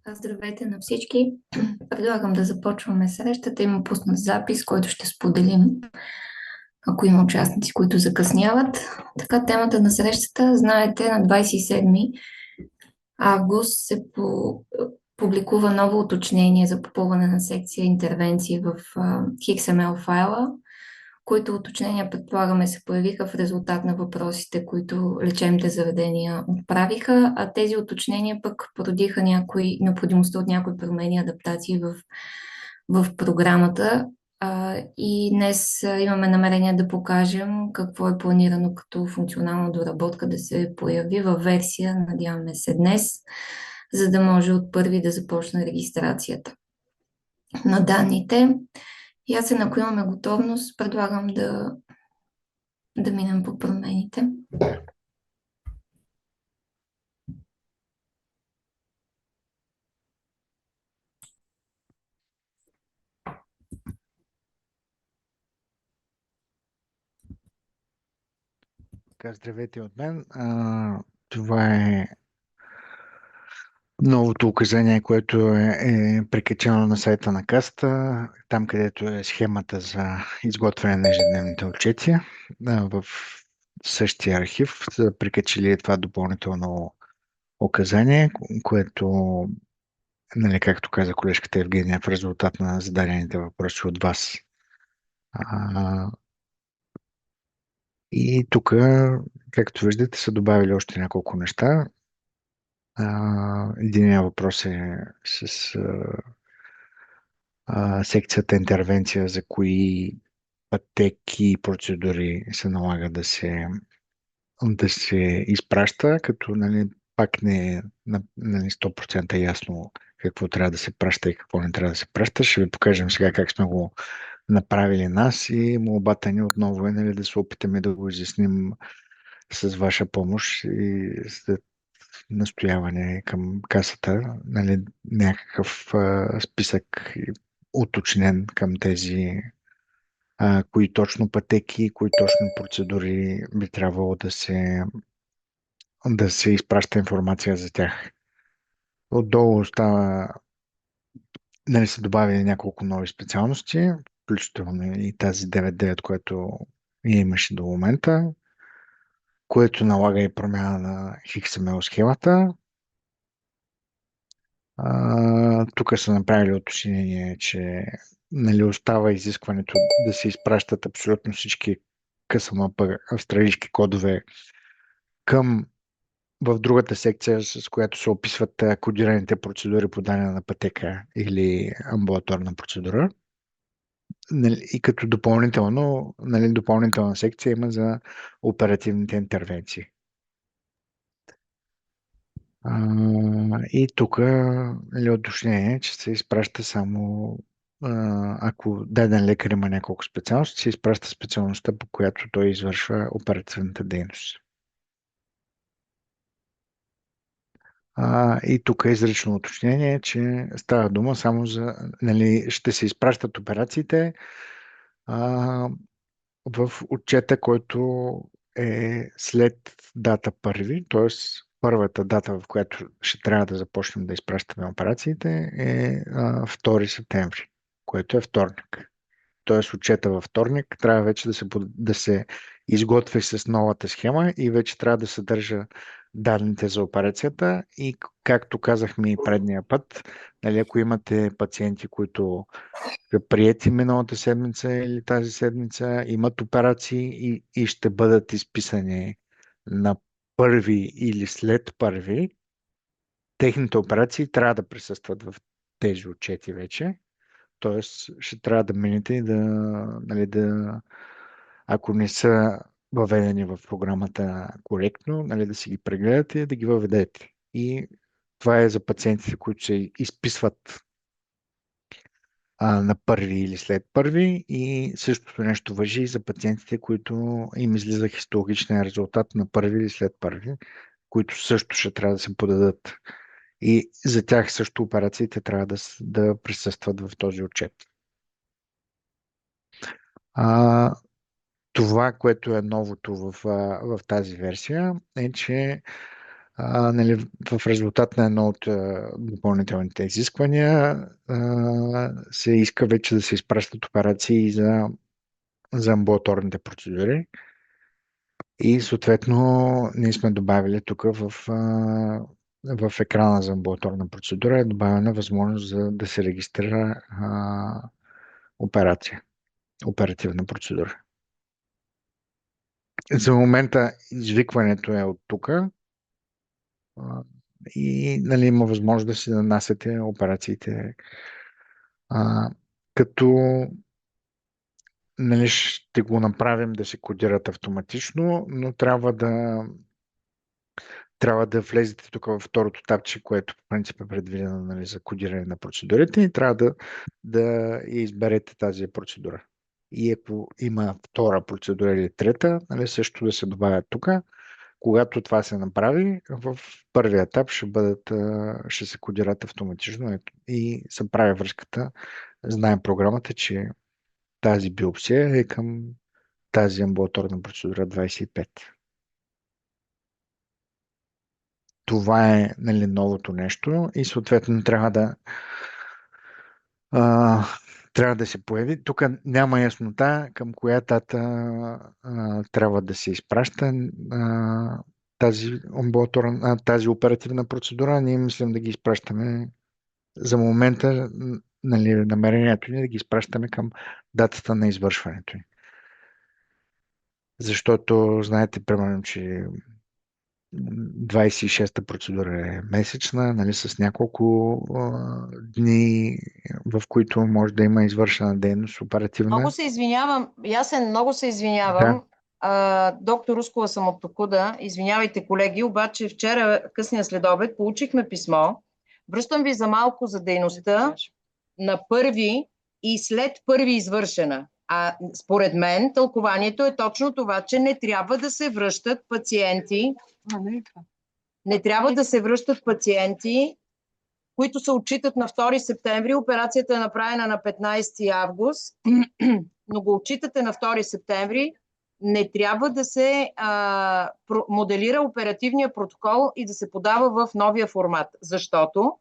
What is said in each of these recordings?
Здравейте на всички. Предлагам да започваме срещата. Има пуснат запис, който ще споделим, ако има участници, които закъсняват. Така, темата на срещата, знаете, на 27 август публикува ново уточнение за попълване на секция интервенции в XML файла, които уточнения, предполагаме, се появиха в резултат на въпросите, които лечебните заведения отправиха, а тези уточнения пък породиха необходимостта от някои промени и адаптации в програмата. И днес имаме намерение да покажем какво е планирано като функционална доработка да се появи във версия, надяваме се днес, за да може от първи да започне регистрацията на данните. И аз, ако имаме готовност, предлагам да минем по промените. Така, здравейте от мен. Това е новото указание, което е прикачено на сайта на Каста, там където е схемата за изготвяне на ежедневните отчети. В същия архив са прикачили това допълнително указание, което, нали, както каза колежката Евгения, в резултат на зададените въпроси от вас. И тук, както виждате, са добавили още няколко неща. Единият въпрос е с секцията интервенция, за кои пътеки и процедури се налага да се изпраща, като, нали, пак не е нали, 100% ясно какво трябва да се праща и какво не трябва да се праща. Ще ви покажем сега как сме го направили нас и молбата ни отново е, нали, да се опитаме да го изясним с ваша помощ и след настояване към касата, нали, някакъв списък уточнен към тези кои точно пътеки, кои точно процедури би трябвало да се изпраща информация за тях. Отдолу става, нали, се добави няколко нови специалности, включително и тази 9.9, което ние имаше до момента, което налага и промяна на XML схемата. Тук са направили уточнение, че, нали, остава изискването да се изпращат абсолютно всички КСМП австралийски кодове към в другата секция, с която се описват кодираните процедури по дадена пътека или амбулаторна процедура. Нали, и като допълнително, нали, допълнителна секция има за оперативните интервенции. И тук, нали, уточнение, че се изпраща само ако даден лекар има няколко специалности, се изпраща специалността, по която той извършва оперативната дейност. И тук е изрично уточнение, че става дума само за, нали, ще се изпращат операциите в отчета, който е след дата първи, т.е. първата дата, в която ще трябва да започнем да изпращаме операциите е 2 септември, което е вторник. Т.е. отчета във вторник трябва вече да се изготви с новата схема и вече трябва да съдържа данните за операцията и, както казахме и предния път, нали, ако имате пациенти, които са приети миналата седмица или тази седмица, имат операции и ще бъдат изписани на първи или след първи, техните операции трябва да присъстват в тези отчети вече. Тоест, ще трябва да минете и нали, ако не са въведени в програмата коректно, нали, да си ги прегледате и да ги въведете. И това е за пациентите, които се изписват на първи или след първи, и същото нещо важи и за пациентите, които им излиза хистологичния резултат на първи или след първи, които също ще трябва да се подадат. И за тях също операциите трябва да присъстват в този отчет. А, Това, което е новото в тази версия, е, че нали, в резултат на едно от допълнителните изисквания се иска вече да се изпращат операции за амбулаторните процедури. И съответно ние сме добавили тук в екрана за амбулаторна процедура е добавена възможност да се регистрира операция, оперативна процедура. За момента извикването е от тук и нали, има възможност да си нанасяте операциите като нали, ще го направим да се кодират автоматично, но трябва да влезете тук във второто тапче, което по принцип е предвидено нали, за кодиране на процедурите и трябва да я изберете тази процедура. И ако има втора процедура или трета, нали, също да се добавят тук. Когато това се направи, в първия етап ще се кодират автоматично и се прави връзката. Знаем програмата, че тази биопсия е към тази амбулаторна процедура 25. Това е нали, новото нещо и съответно а, трябва да се появи. Тук няма яснота към коя дата трябва да се изпраща тази оперативна процедура. Ние мислим да ги изпращаме за момента, нали, намерението ни е да ги изпращаме към датата на извършването ни. Защото знаете, примерно, че 26-та процедура е месечна, нали, с няколко дни, в които може да има извършена дейност оперативна. Много се извинявам, Ясен, много се Да. извинявам. Доктор Рускова съм от Токуда. Извинявайте, колеги, обаче вчера късния следобед получихме писмо. Връщам ви за малко за дейността на първи и след първи извършена. А според мен тълкованието е точно това, че не трябва да се връщат пациенти. Не трябва да се връщат пациенти, които се отчитат на 2 септември. Операцията е направена на 15 август, но го отчитате на 2 септември. Не трябва да се моделира оперативния протокол и да се подава в новия формат, защото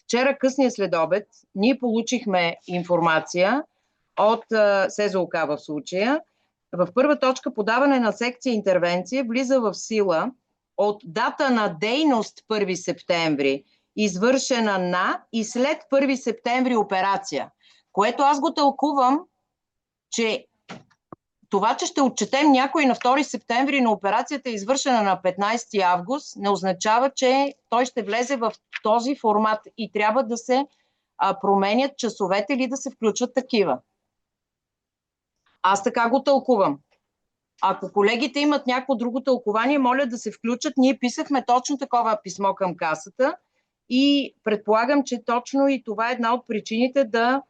вчера късния следобед ние получихме информация от СЗОК в случая. В първа точка подаване на секция интервенция влиза в сила от дата на дейност 1 септември, извършена на и след 1 септември операция, което аз го тълкувам, че това, че ще отчетем някой на 2 септември на операцията, извършена на 15 август, не означава, че той ще влезе в този формат и трябва да се променят часовете или да се включат такива. Аз така го тълкувам. Ако колегите имат някакво друго тълкование, моля да се включат. Ние писахме точно такова писмо към касата и предполагам, че точно и това е една от причините да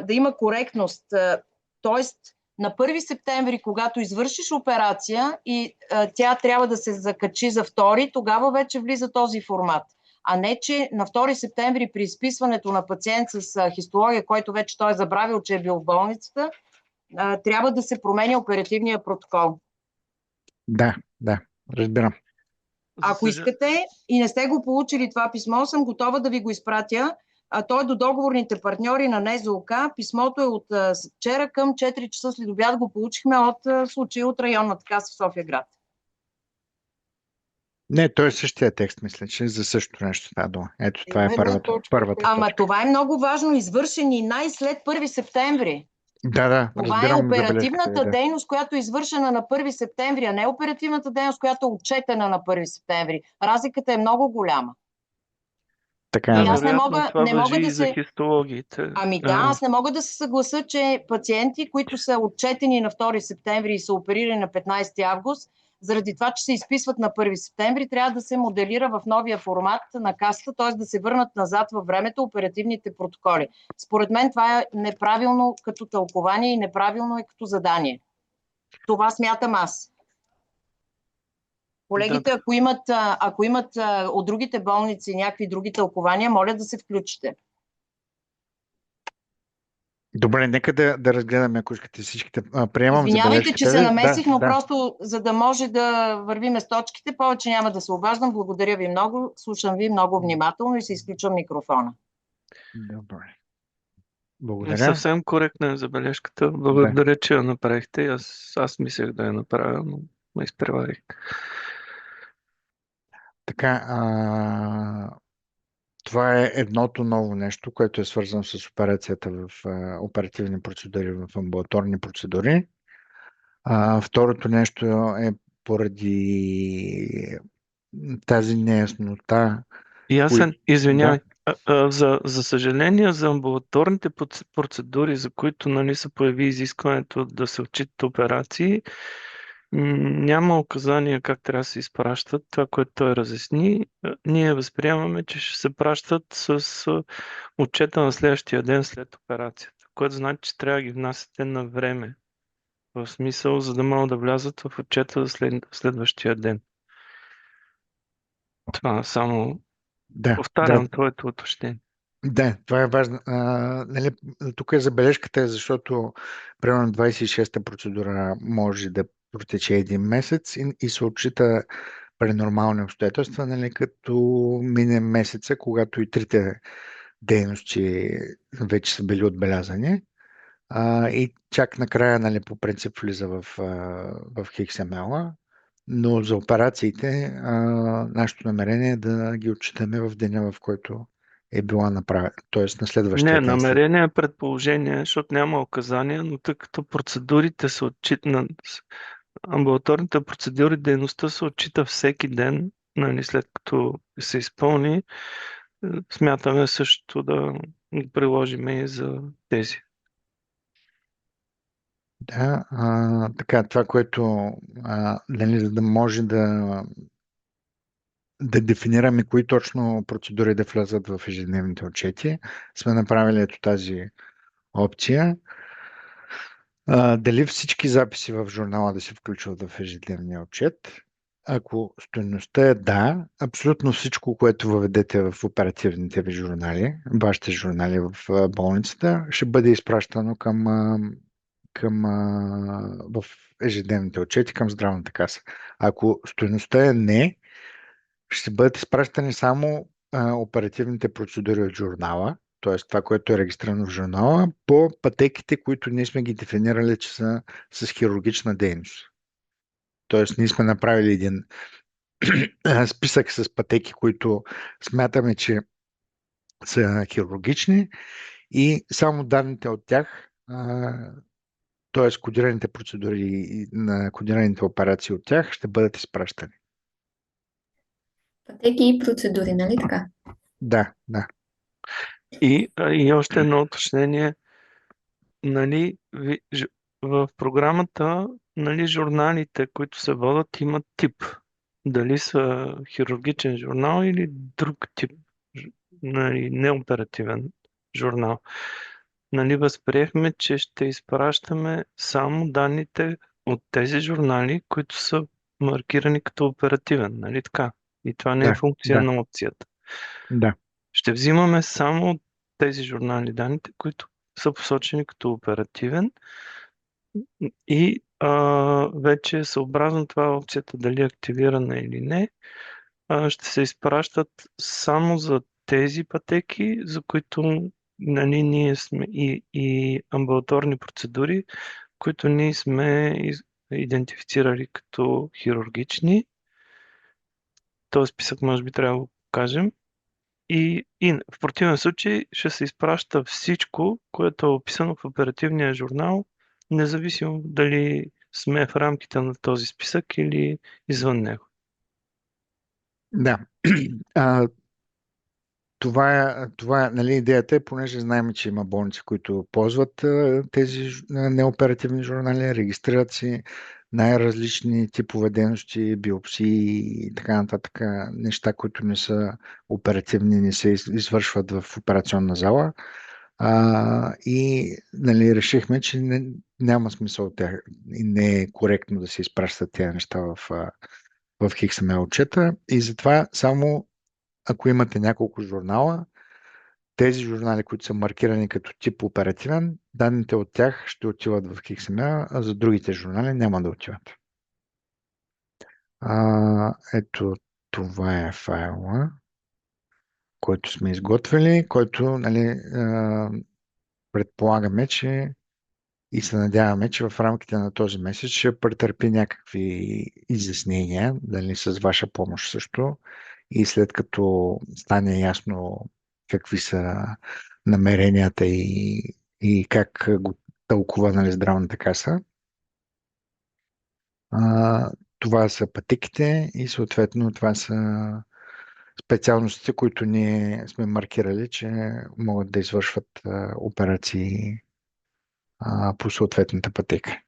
има коректност. Тоест, на 1 септември, когато извършиш операция и тя трябва да се закачи за 2, тогава вече влиза този формат. А не, че на 2 септември при изписването на пациент с хистология, който вече той е забравил, че е бил в болницата, трябва да се променя оперативния протокол. Да, разбирам. Ако искате и не сте го получили това писмо, съм готова да ви го изпратя. То е до договорните партньори на НЗОК. Писмото е от вчера към 4 часа след обяд го получихме от случая от районната каса в София град. Не, той е същия текст, мисля, че за същото нещо става дума. Ето, това е първата Ама точка. това е много важно. Извършени най-след 1 септември. Да, Това е разбирам оперативната да. дейност, която е извършена на 1 септември, а не оперативната дейност, която е отчетена на 1 септември. Разликата е много голяма. Така И е. аз не това мога важи да и за се... хистологиите. Ами да, аз не мога да се съглася, че пациенти, които са отчетени на 2 септември и са оперирани на 15 август, заради това, че се изписват на 1 септември, трябва да се моделира в новия формат на касата, т.е. да се върнат назад във времето оперативните протоколи. Според мен това е неправилно като тълкование и неправилно е като задание. Това смятам аз. Колегите, ако имат от другите болници някакви други тълкования, моля да се включите. Добре, нека да разгледаме, ако искате всичките. Приемам Извинявайте, че забележката се ви. намесих, но Да. просто за да може да вървиме с точките, повече няма да се обаждам. Благодаря ви много. Слушам ви много внимателно и се изключвам микрофона. Добре. Не Благодаря. съвсем коректна е забележката. Благодаря, че я направихте. Аз мислех да я направя, но ме изпреварих. Така, това е едното ново нещо, което е свързано с операцията в оперативни процедури, в амбулаторни процедури. Второто нещо е поради тази неяснота. Ясен, извинявай. Да. За съжаление, за амбулаторните процедури, за които нали, се появи изискването да се отчитат операции, няма указания как трябва да се изпращат. Това, което той разясни, ние възприемаме, че ще се пращат с отчета на следващия ден след операцията, което значи, че трябва да ги внасяте на време. В смисъл, за да могат да влязат в отчета за следващия ден. Това само повтарям твоето уточнение. Да, това е важно. Нали, тук е забележката, защото примерно 26-та процедура може да протече един месец и се отчита при нормални обстоятелства, нали, като мине месеца, когато и трите дейности вече са били отбелязани. И чак накрая, нали, по принцип влиза в XML-а, но за операциите нашето намерение е да ги отчитаме в деня, в който е била направена, т.е. на следващия Не, ден. намерение е предположение, защото няма указания, но тъй като процедурите се отчитат, амбулаторните процедури, дейността се отчита всеки ден, нали, след като се изпълни, смятаме също да ги приложим и за тези. Да, така, това, което нали, за да може да дефинираме кои точно процедури да влязат в ежедневните отчети, сме направили ето тази опция. Дали всички записи в журнала да се включват в ежедневния отчет? Ако стойността е да, абсолютно всичко, което въведете в оперативните ви журнали, вашите журнали в болницата, ще бъде изпращано в ежедневните отчети към здравната каса. Ако стойността е не, ще бъдат изпращани само оперативните процедури от журнала, т.е. това, което е регистрирано в журнала, по пътеките, които ние сме ги дефинирали, че са с хирургична дейност. Т.е. ние сме направили един списък с пътеки, които смятаме, че са хирургични и само данните от тях, т.е. кодираните процедури и на кодираните операции от тях ще бъдат изпращани. Пътеки и процедури, нали така? Да. И още едно уточнение. Нали, в програмата, нали, журналите, които се водят, имат тип. Дали са хирургичен журнал или друг тип, нали, неоперативен журнал. Нали, възприехме, че ще изпращаме само данните от тези журнали, които са маркирани като оперативен. Нали така? И това не е функция на опцията. Да. Ще взимаме само от тези журнали данните, които са посочени като оперативен и вече съобразно това опцията дали е активирана или не, ще се изпращат само за тези пътеки, за които нали, ние сме и амбулаторни процедури, които ние сме идентифицирали като хирургични. Този списък може би трябва да го покажем. И в противен случай ще се изпраща всичко, което е описано в оперативния журнал, независимо дали сме в рамките на този списък или извън него. Да. Това нали, идеята е, понеже знаем, че има болници, които ползват тези неоперативни журнали, регистрират си най-различни типове дейности, биопсии и така нататък, неща, които не са оперативни, не се извършват в операционна зала. И нали, решихме, че няма смисъл от тях и не е коректно да се изпращат тези неща в XML отчета и затова само ако имате няколко журнала, тези журнали, които са маркирани като тип оперативен, данните от тях ще отиват в XML, а за другите журнали няма да отиват. Ето това е файла, който сме изготвили, който, нали, предполагаме, че и се надяваме, че в рамките на този месец ще претърпи някакви изяснения, дали с ваша помощ също. И след като стане ясно какви са намеренията и как го тълкува, нали, здравната каса, това са пътеките и съответно това са специалностите, които ние сме маркирали, че могат да извършват операции по съответната пътека.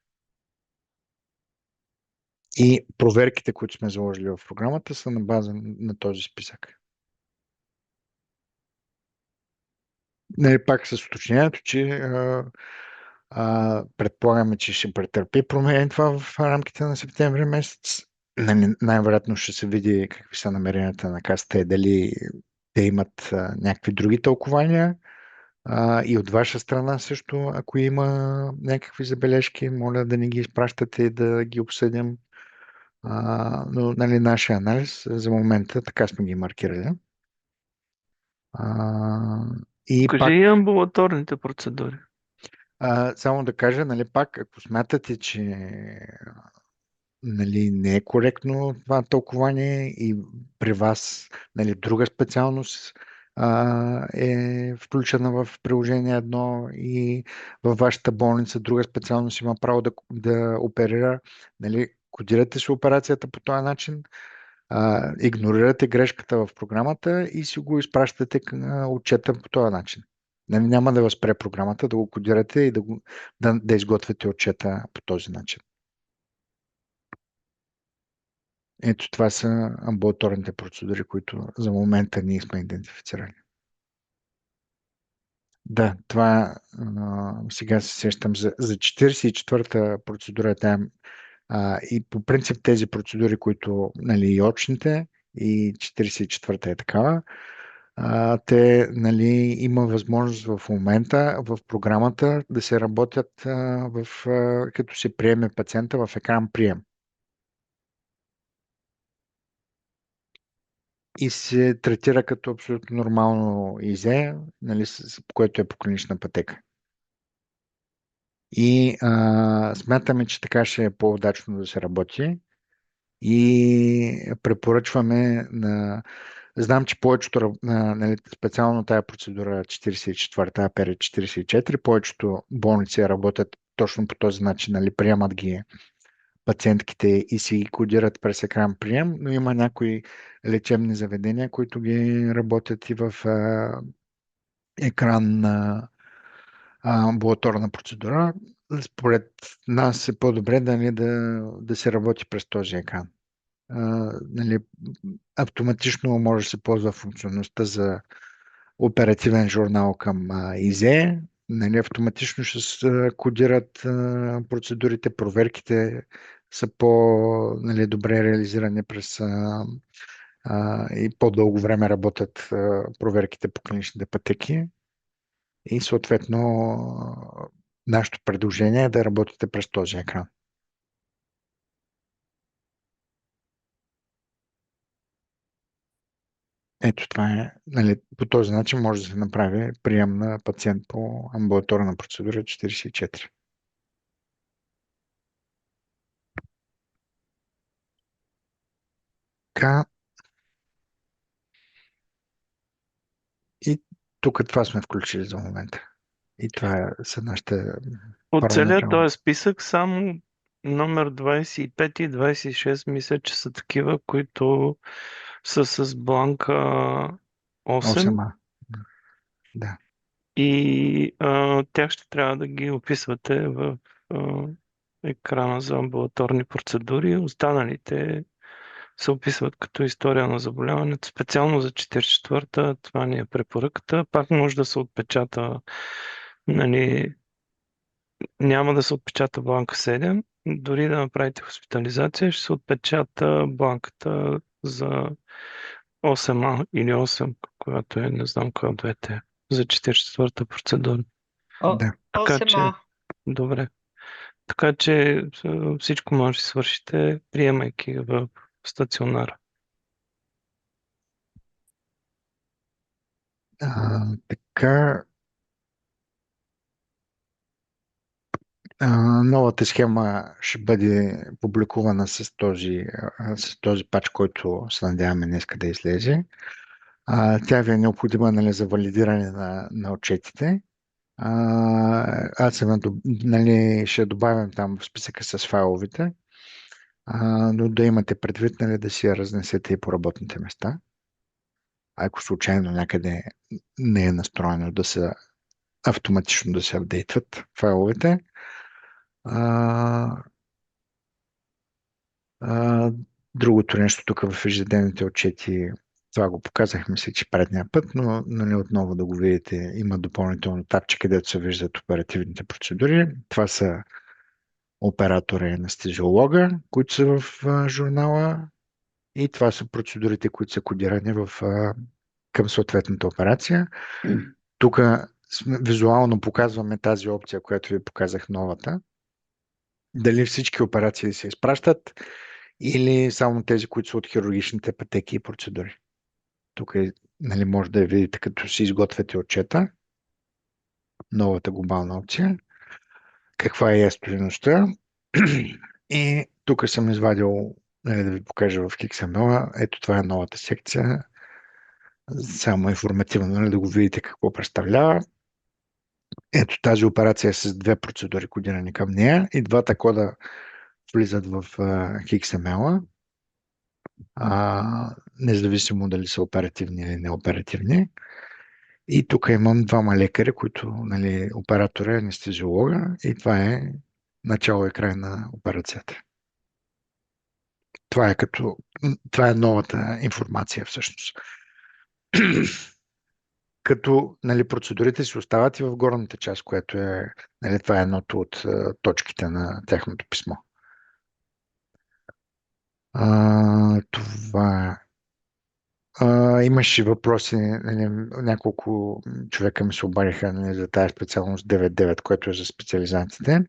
И проверките, които сме заложили в програмата, са на база на този списък. Нали, пак с уточнението, че предполагаме, че ще претърпи промени това в рамките на септември месец. Нали, най-вероятно ще се види какви са намеренията на касата и дали те имат някакви други тълкования. И от ваша страна също, ако има някакви забележки, моля да ни ги изпращате и да ги обсъдим. Но, нали, нашия анализ за момента така сме ги маркирали. И Кажи пак, и амбулаторните процедури. само да кажа, нали, пак, ако смятате, че, нали, не е коректно това тълкование и при вас, нали, друга специалност е включена в приложение 1 и във вашата болница друга специалност има право да оперира, нали, кодирате си операцията по този начин, игнорирате грешката в програмата и си го изпращате отчета по този начин. Нали, няма да възпре програмата да го кодирате и да изготвяте отчета по този начин. Ето това са амбулаторните процедури, които за момента ние сме идентифицирали. Да, това сега се сещам за 44-та процедура. И по принцип тези процедури, които, нали, и очните, и 44-та е такава, те, нали, има възможност в момента в програмата да се работят като се приеме пациента в екран прием. И се третира като абсолютно нормално ИЗЕ, нали, което е по клинична пътека. И смятаме, че така ще е по-удачно да се работи и препоръчваме Знам, че повечето, нали, специално тая процедура 44-та, АПР 44, повечето болници работят точно по този начин, нали, приемат ги пациентките и си ги кодират през екран прием, но има някои лечебни заведения, които ги работят и в екран на амбулаторна процедура. Според нас е по-добре да се работи през този екран. Нали, автоматично може да се ползва функционалността за оперативен журнал към ИЗЕ. Нали, автоматично ще се кодират процедурите, проверките са нали, добре реализирани през и по-дълго време работят проверките по клиничните пътеки. И съответно нашето предложение е да работите през този екран. Ето това е, нали, по този начин може да се направи прием на пациент по амбулаторна процедура 44. Така, и тук това сме включили за момента. И това са нашите От целият първоначални. този списък само номер 25 и 26 мисля, че са такива, които са с бланка 8 8А. Да. и тях ще трябва да ги описвате в екрана за амбулаторни процедури. Останалите се описват като история на заболяването. Специално за 44-та, това ни е препоръката. Пак може да се отпечата, нали, няма да се отпечата бланка 7. Дори да направите хоспитализация, ще се отпечата бланката за 8А или 8, която е, не знам коя от двете, за 44-та процедура. Да. Така че, 8А. добре. Така че всичко може да свършите, приемайки в стационара. Така, новата схема ще бъде публикувана с този пач, който се надяваме днес да излезе. Тя ви е необходима, нали, за валидиране на отчетите. Аз нали, ще добавям там в списъка с файловите, но да имате предвид, нали, да си я разнесете и по работните места. Ако случайно някъде не е настроено автоматично да се апдейтват файловете. А, Другото нещо тук в ежедневните отчети, това го показахме се, че предния път, но нали, отново да го видите, има допълнително тапче, където се виждат оперативните процедури. Това са оператора и анестезиолога, които са в журнала, и това са процедурите, които са кодирани към съответната операция. Тук визуално показваме тази опция, която ви показах, новата. Дали всички операции се изпращат или само тези, които са от хирургичните пътеки и процедури. Тук нали, може да я видите, като си изготвяте отчета, новата глобална опция, каква е стойността. И тук съм извадил, нали, да ви покажа в XML. Ето това е новата секция. Само информативно, нали, да го видите какво представлява. Ето тази операция е с две процедури кодирани към нея и двата кода влизат в XML-а. Независимо дали са оперативни или неоперативни. И тук имам двама лекаря, които, нали, оператора е анестезиолога, и това е начало и край на операцията. Това е новата информация всъщност. Като, нали, процедурите си остават и в горната част, което е, нали, това е едното от точките на тяхното писмо. Това имаше въпроси, нали, няколко човека ми се обадиха, нали, за тази специалност 9.9, което е за специализантите.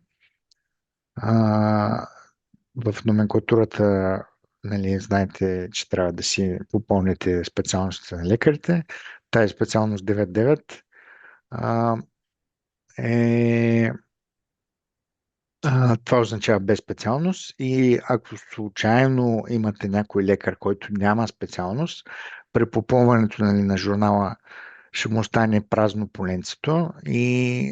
В номенклатурата, нали, знаете, че трябва да си попълните специалностите на лекарите. Тази специалност 9.9 е това означава без специалност, и ако случайно имате някой лекар, който няма специалност, при попълването, нали, на журнала ще му остане празно поленцето и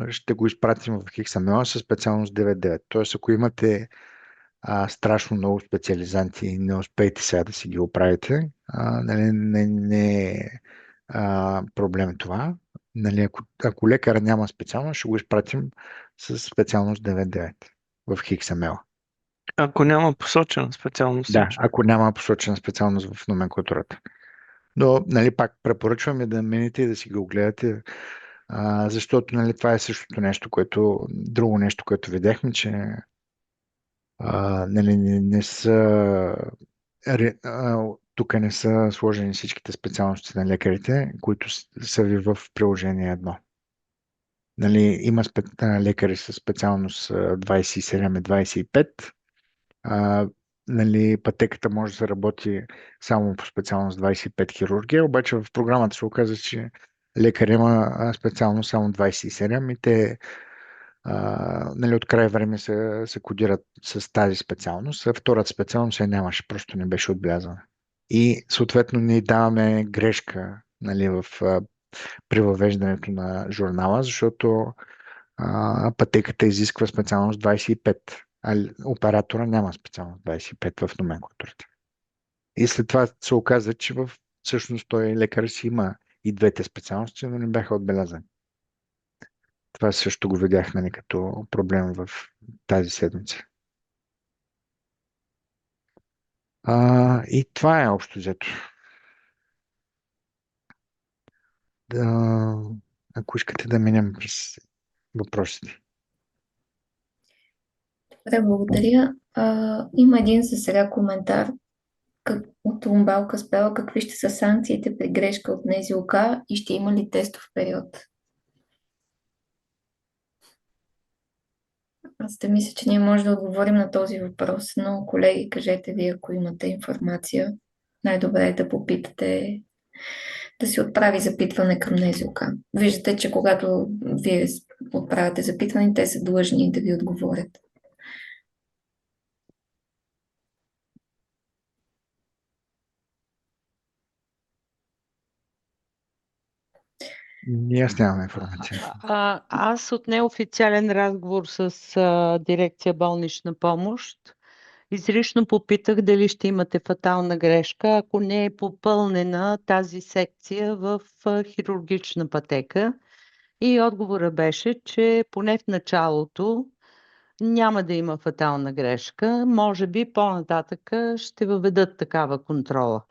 ще го изпратим в XML със специалност 9.9. Тоест, ако имате страшно много специализанти и не успеете сега да си ги оправите, нали, не е проблем това. Нали, ако лекара няма специалност, ще го изпратим с специалност 9.9 в XML. Ако няма посочена специалност. Да, ако няма посочена специалност в номенклатурата. Но, нали, пак препоръчваме да минете и да си го огледате, защото, нали, това е същото нещо, друго нещо, което видяхме, че нали, не са тук не са сложени всичките специалности на лекарите, които са ви в приложение 1. Нали, има лекари с специалност 27 и 25. Нали, пътеката може да се работи само по специалност 25 хирургия, обаче в програмата се оказа, че лекар има специалност само 27 и те, нали, от край време се кодират с тази специалност, а втората специалност я нямаше, просто не беше отбелязана. И съответно ние даваме грешка, нали, при въвеждането на журнала, защото пътеката изисква специалност 25, а оператора няма специалност 25 в номенклатурата. И след това се оказа, че всъщност той лекар си има и двете специалности, но не бяха отбелязани. Това също го видях, нали, като проблем в тази седмица. И това е общо взето. Ако искате да минем през въпросите. Добре, благодаря. Има един за сега коментар от Умбалка Спела, какви ще са санкциите при грешка от НЗОК и ще има ли тестов период? Аз да мисля, че ние може да отговорим на този въпрос, но колеги, кажете ви, ако имате информация. Най-добре е да попитате, да си отправи запитване към НЗОК. Виждате, че когато вие отправяте запитване, те са длъжни да ви отговорят. Ние аз нямам информация. Аз от неофициален разговор с дирекция болнична помощ изрично попитах дали ще имате фатална грешка, ако не е попълнена тази секция в хирургична пътека. И отговора беше, че поне в началото няма да има фатална грешка. Може би по-нататък ще въведат такава контрола.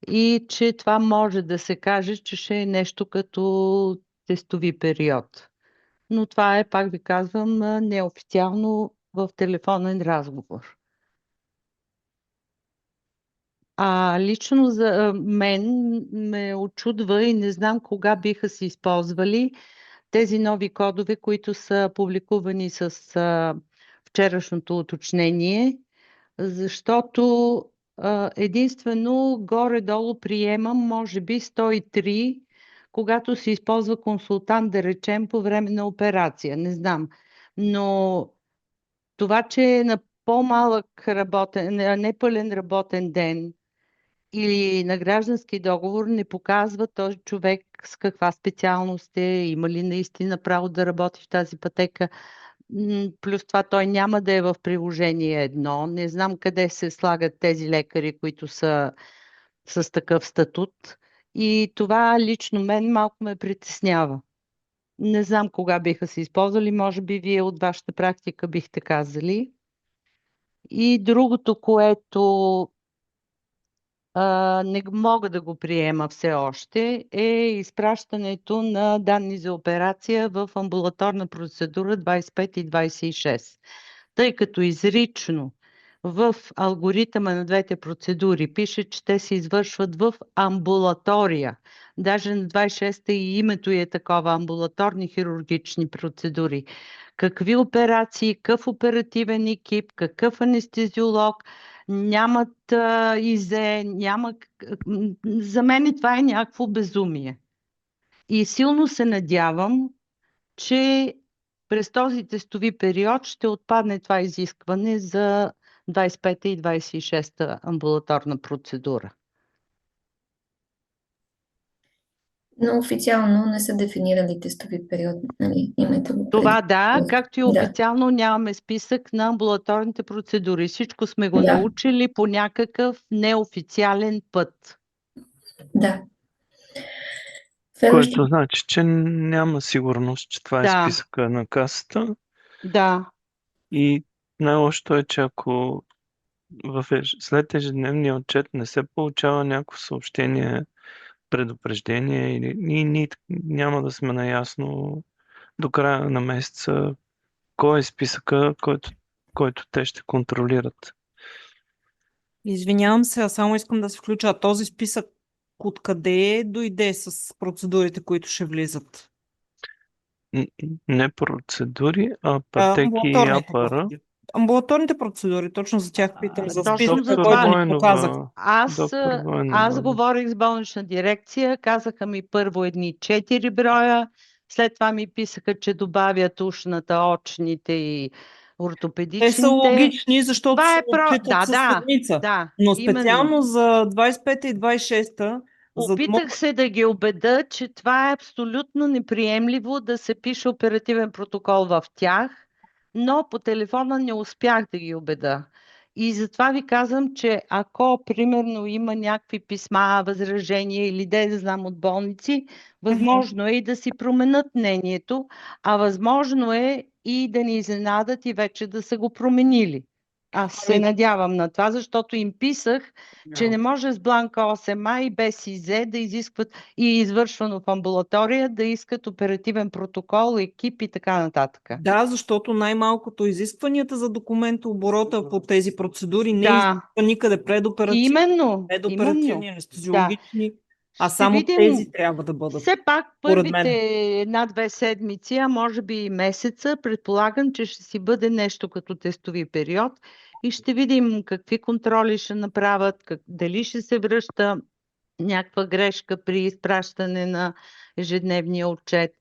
И че това може да се каже, че ще е нещо като тестови период. Но това е, пак ви казвам, неофициално в телефонен разговор. Лично за мен ме очудва и не знам кога биха се използвали тези нови кодове, които са публикувани с вчерашното уточнение, защото единствено горе-долу приемам, може би 103, когато се използва консултант, да речем, по време на операция. Не знам. Но това, че е на по-малък непълен работен ден или на граждански договор, не показва този човек с каква специалност е, има ли наистина право да работи в тази пътека. Плюс това той няма да е в приложение 1. Не знам къде се слагат тези лекари, които са с такъв статут. И това лично мен малко ме притеснява. Не знам кога биха се използвали, може би вие от вашата практика бихте казали. И другото, което не мога да го приема все още, е изпращането на данни за операция в амбулаторна процедура 25 и 26. Тъй като изрично в алгоритъма на двете процедури пише, че те се извършват в амбулатория. Даже на 26-та и името е такова, амбулаторни хирургични процедури. Какви операции, какъв оперативен екип, какъв анестезиолог, нямат ИЗЕ, За мен това е някакво безумие. И силно се надявам, че през този тестови период ще отпадне това изискване за 25-та и 26-та амбулаторна процедура. Но официално не са дефинирали тестови период, нали? Имайте го Това предвид. да, както и Да. официално нямаме списък на амбулаторните процедури. Всичко сме го Да. научили по някакъв неофициален път. Да. Което значи, че няма сигурност, че това е Да. списъка на касата. Да. И най-лошото е, че ако след ежедневния отчет не се получава някакво съобщение, предупреждение, или ние няма да сме наясно до края на месеца кой е списъка, който те ще контролират. Извинявам се, аз само искам да се включа. А този списък откъде дойде с процедурите, които ще влизат? Не процедури, а пътеки и Амбулаторните АПР. процедури. Амбулаторните процедури, точно за тях питам. За точно списъка, за който това. ни показах. Аз говорих с болнична дирекция, казаха ми първо едни 4 броя, след това ми писаха, че добавят ушната, очните и ортопедичните. Те са логични, защото се отчитат със седмица. Да, но специално за 25-та и 26-та. Опитах се да ги убеда, че това е абсолютно неприемливо да се пише оперативен протокол в тях, но по телефона не успях да ги убеда. И затова ви казвам, че ако примерно има някакви писма, възражения или да знам от болници, възможно е и да си променят мнението, а възможно е и да ни изненадат и вече да са го променили. Аз се надявам на това, защото им писах, че не може с бланка 8А и без ИЗ да изискват и извършвано в амбулатория да искат оперативен протокол, екип и така нататък. Да, защото най-малкото изискванията за документооборота по тези процедури не Да. изисква никъде предоперативни, Именно, предоперативни, анестезиологични, а Ще само видим. тези трябва да бъдат. Все пак според първите мен. 1-2 седмици, а може би и месеца, предполагам, че ще си бъде нещо като тестови период и ще видим какви контроли ще направят, дали ще се връща някаква грешка при изпращане на ежедневния отчет.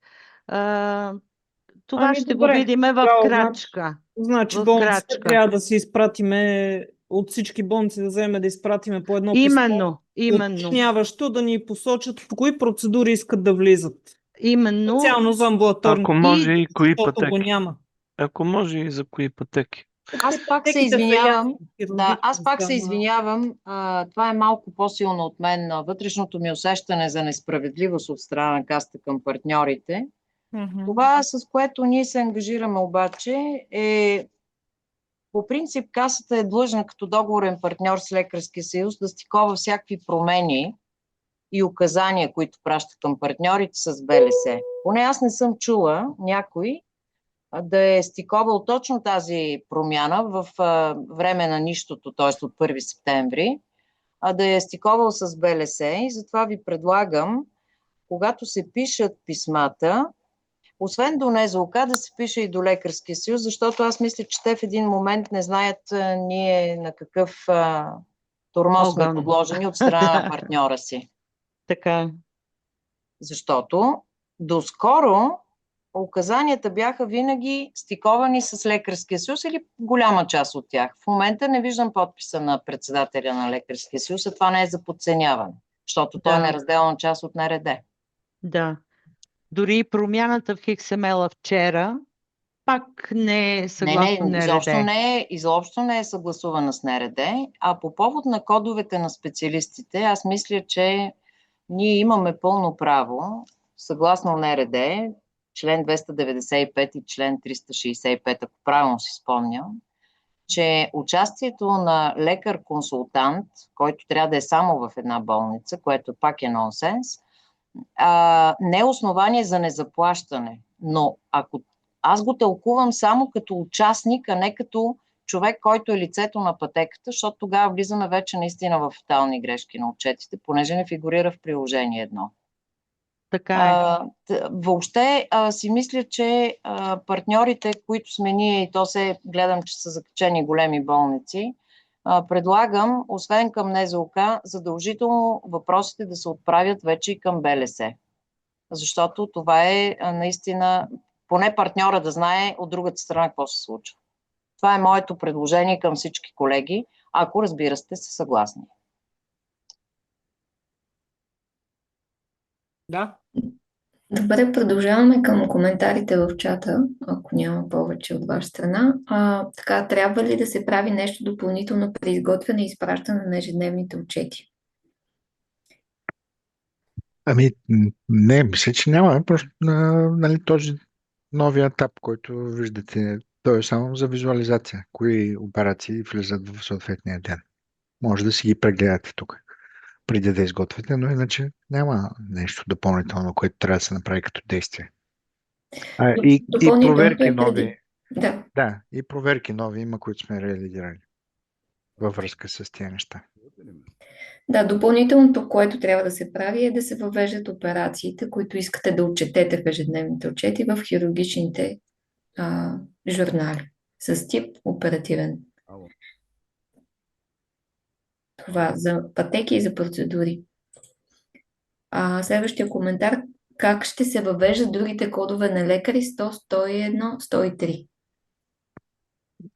Това ще го добре. видим в Тогава, крачка. Значи В болниците крачка. трябва да си изпратиме от всички болници да вземе да изпратиме по едно Именно. уточняващо да ни посочат в кои процедури искат да влизат. Именно. Специално за амбулаторни. Ако може и кои защото го пътеки. няма. Ако може и за кои пътеки. Аз пак се Пътеките в извинявам. Елян, Да, аз пак се хирургични, извинявам. Това е малко по-силно от мен. Вътрешното ми усещане за несправедливост от страна на Касата към партньорите. Това, с което ние се ангажираме обаче, е по принцип Касата е длъжна като договорен партньор с Лекарския съюз да стикова всякакви промени и указания, които праща към партньорите с БЛС. Поне аз не съм чула някой да е стиковал точно тази промяна в време на нищото, т.е. от 1 септември, да е стиковал с БЛС и затова ви предлагам, когато се пишат писмата, освен до НЗОК, да се пише и до Лекарския съюз, защото аз мисля, че те в един момент не знаят ние на какъв тормоз сме подложени от страна на партньора си. Така. Защото доскоро указанията бяха винаги стиковани с Лекарския съюз или голяма част от тях. В момента не виждам подписа на председателя на Лекарския съюз, а това не е за подценяване, защото той е неразделна част от НРД. Да. Дори промяната в XML вчера пак не е съгласно НРД. Изобщо не е съгласувана с НРД, а по повод на кодовете на специалистите, аз мисля, че ние имаме пълно право, съгласно НРД, член 295 и член 365, ако правилно си спомням, че участието на лекар-консултант, който трябва да е само в една болница, което пак е нонсенс, не е основание за незаплащане. Но ако аз го тълкувам само като участник, а не като човек, който е лицето на пътеката, защото тогава влизаме вече наистина в фатални грешки на отчетите, понеже не фигурира в приложение 1. Така е. Въобще си мисля, че партньорите, които сме ние, и то се гледам, че са закачени големи болници, предлагам, освен към НЗОК, задължително въпросите да се отправят вече и към БЛС. Защото това е наистина, поне партньора да знае от другата страна какво се случва. Това е моето предложение към всички колеги, ако разбира сте са съгласни. Да. Добре, продължаваме към коментарите в чата, ако няма повече от ваша страна. Така, трябва ли да се прави нещо допълнително при изготвяне и изпращане на ежедневните отчети? Не, мисля, че няма. Просто нали, този новия етап, който виждате, той е само за визуализация. Кои операции влизат в съответния ден. Може да си ги прегледате тук, преди да изготвите, но иначе няма нещо допълнително, което трябва да се направи като действие. И проверки нови. Да, и проверки нови има, които сме реализирали във връзка с тези неща. Да, допълнителното, което трябва да се прави е да се въвеждат операциите, които искате да отчетете в ежедневните отчети в хирургичните журнали с тип оперативен. Това за пътеки и за процедури. Следващия коментар. Как ще се въвеждат другите кодове на лекари 100, 101, 103?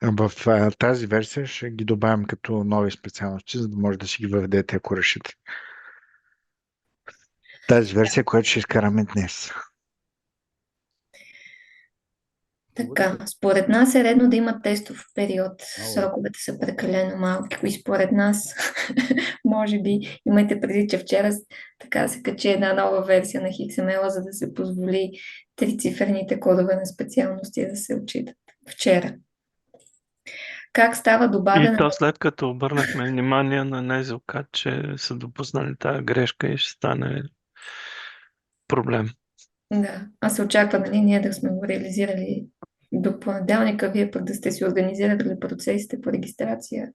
В тази версия ще ги добавим като нови специалности, за да може да си ги въведете, ако решите. Тази версия, която ще изкараме днес. Така, според нас е редно да има тестов период. Сроковете са прекалено малки и според нас, може би, имайте предвид, че вчера така се качи една нова версия на XML, за да се позволи трициферните кодове на специалности да се отчитат. Вчера. Как става И добавяне то на... след като обърнахме внимание на НЗОК, че са допуснали тази грешка и ще стане проблем. Да, аз се очаква, нали, ние да сме го реализирали до понеделника, вие пък да сте си организирали процесите по регистрация,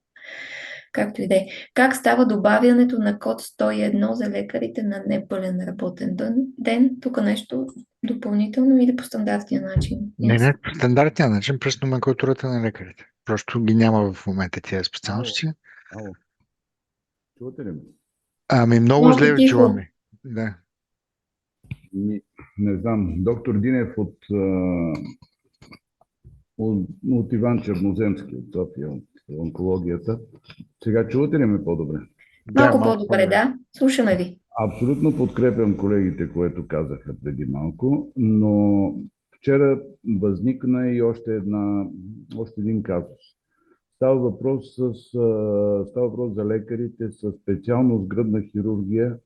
както и да е. Как става добавянето на код 101 за лекарите на непълен работен ден? Тук нещо допълнително или по стандартния начин? Не, по стандартния начин, през номенклатурата на лекарите. Просто ги няма в момента тия специалности. Ало. Чувате ли ме? Ами много Малко зле ви тихо. чуваме. Да. Не знам. Доктор Динев от Иван Черноземски, от София, от онкологията. Сега чувате ли ме по-добре? Малко по-добре, да. Слушаме ви. Абсолютно подкрепям колегите, което казаха преди малко, но вчера възникна и още един казус. Става въпрос за лекарите с специалност гръдна хирургия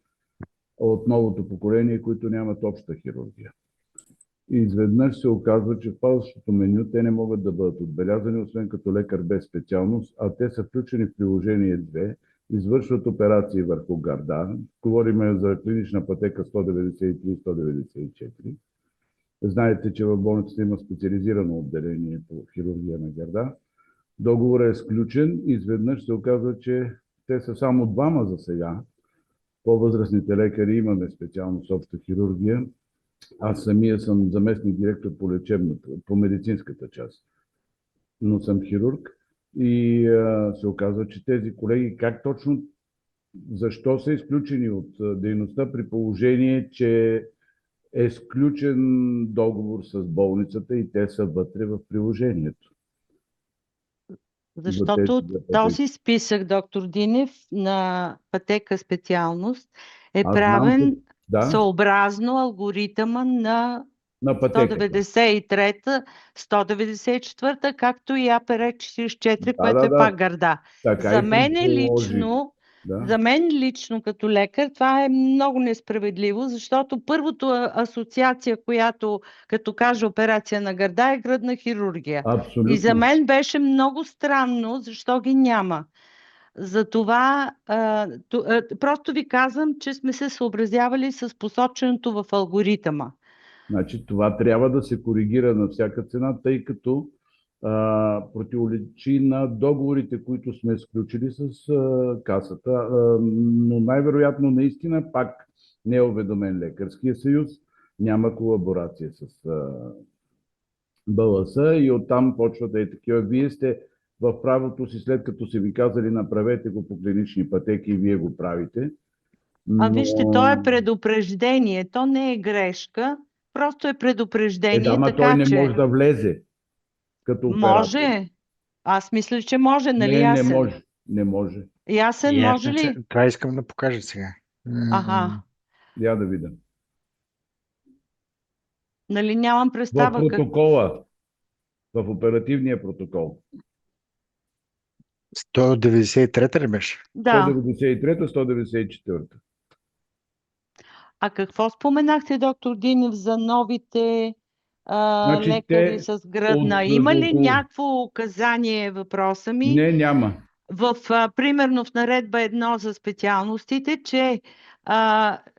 от новото поколение, които нямат обща хирургия. И изведнъж се оказва, че в пазащото меню те не могат да бъдат отбелязани, освен като лекар без специалност, а те са включени в приложение 2, извършват операции върху гърда. Говорим за клинична пътека 193-194. Знаете, че в болницата има специализирано отделение по хирургия на гърда. Договорът е сключен и изведнъж се оказва, че те са само двама за сега. По-възрастните лекари имаме специалност обща хирургия. Аз самия съм заместник директор по медицинската част, но съм хирург и се оказва, че тези колеги защо са изключени от дейността при положение, че е сключен договор с болницата и те са вътре в приложението. Защото този списък, доктор Динев, на пътека специалност е правен съобразно алгоритъма на 193-та, 194-та, както и АПР 44, което е пак гърда. За мен лично като лекар това е много несправедливо, защото първото асоциация, която като каже операция на гърда, е гръдна хирургия. Абсолютно. И за мен беше много странно, защо ги няма. Затова просто ви казвам, че сме се съобразявали с посоченото в алгоритъма. Значи това трябва да се коригира на всяка цена, тъй като противоречи на договорите, които сме сключили с касата, но най-вероятно наистина пак не е уведомен Лекарския съюз, няма колаборация с БЛС и оттам почват такива. Вие сте в правото си, след като си ви казали направете го по клинични пътеки и вие го правите. Вижте, то е предупреждение, то не е грешка, просто е предупреждение. Той не може да влезе като оператор. Може. Аз мисля, че може, нали Ясен? Не може. Ясен, може ли? Това искам да покажа сега. Я да видя. Нали нямам представа. В протокола. В оперативния протокол. 193-та ли беше? Да. 193-та, 194-та. А какво споменахте, доктор Динев, за новите лекари с гръдна? Има ли някакво указание, въпроса ми? Не, няма. Примерно в наредба 1 за специалностите, че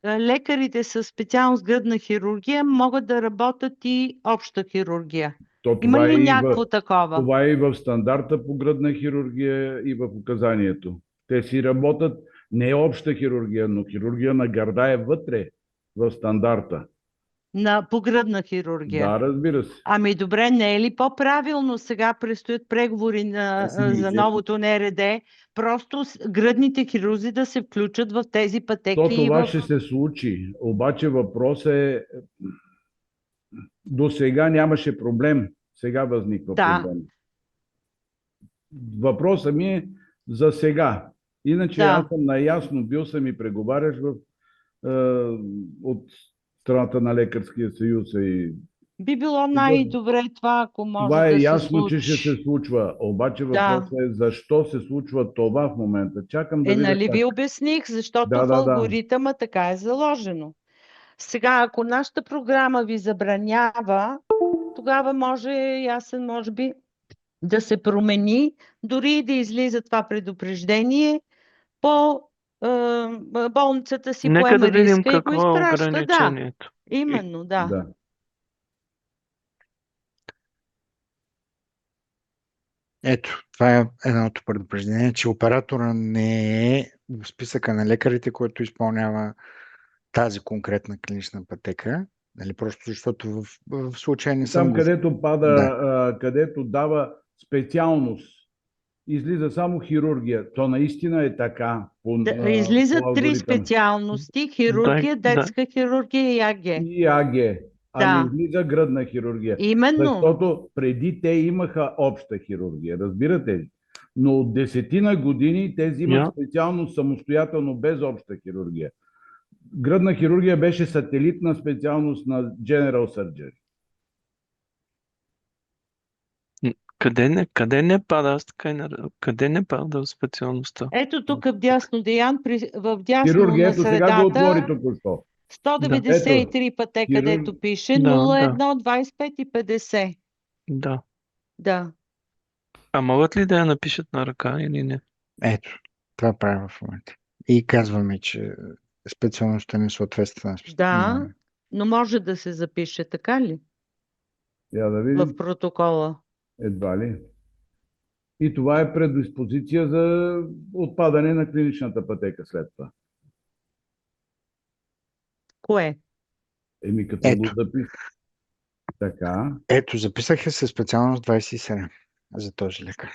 лекарите с специалност гръдна хирургия могат да работят и обща хирургия. Има ли някакво такова? Това е и в стандарта по гръдна хирургия и в указанието. Те си работят не обща хирургия, но хирургия на гърда е вътре в стандарта. По гръдна хирургия? Да, разбира се. Ами добре, не е ли по-правилно? Сега предстоят преговори за новото НРД. Просто гръдните хирурзи да се включат в тези пътеки. Това ще се случи. Обаче въпросът е, до сега нямаше проблем. Сега възниква проблем. Въпросът ми е за сега. Иначе аз съм наясно, бил съм и преговарящ от страната на Лекарския съюз. Би било най-добре това, ако може това да се случи. Това е ясно, че ще се случва. Обаче въпросът е защо се случва това в момента. Чакам да видя нали ви обясних, защото в алгоритъма така е заложено. Сега, ако нашата програма ви забранява, тогава може, Ясен, може би да се промени, дори и да излиза това предупреждение, по болницата си Нека да поема видим риска и го какво е изпраща. Да, ограничението. именно, да. Да. Ето, това е едното предупреждение, че оператора не е в списъка на лекарите, който изпълнява тази конкретна клинична пътека. Нали, просто защото в случая не съм Там, го... където пада, Да. където дава специалност, излиза само хирургия. То наистина е така по Излизат 3 алгоритъм. специалности: хирургия, Да. детска хирургия и АГ. И АГ, а не Да, излиза гръдна хирургия. именно. Защото преди те имаха обща хирургия, разбирате ли? Но от 10 години те взимат Я. специалност самостоятелно, без обща хирургия. Гръдна хирургия беше сателитна специалност на General Surgery. Къде не пада? Аз така и къде не пада в специалността? Ето тук вдясно, Деян, вдясно Хирургия, на ето сега го отвори средата, току-що. 193 пътека, хирург- където пише Да, 01, 25 и 50. Да. Да. А могат ли да я напишат на ръка или не? Ето, това правим в момента. И казваме, че специалността не съответства Да, но може да се запише, така ли? Я да В видим, протокола. едва ли. И това е предиспозиция за отпадане на клиничната пътека след това. Кое? Еми като го Ето. запиша. Така. Ето, записаха се специалност 27 за този лекар.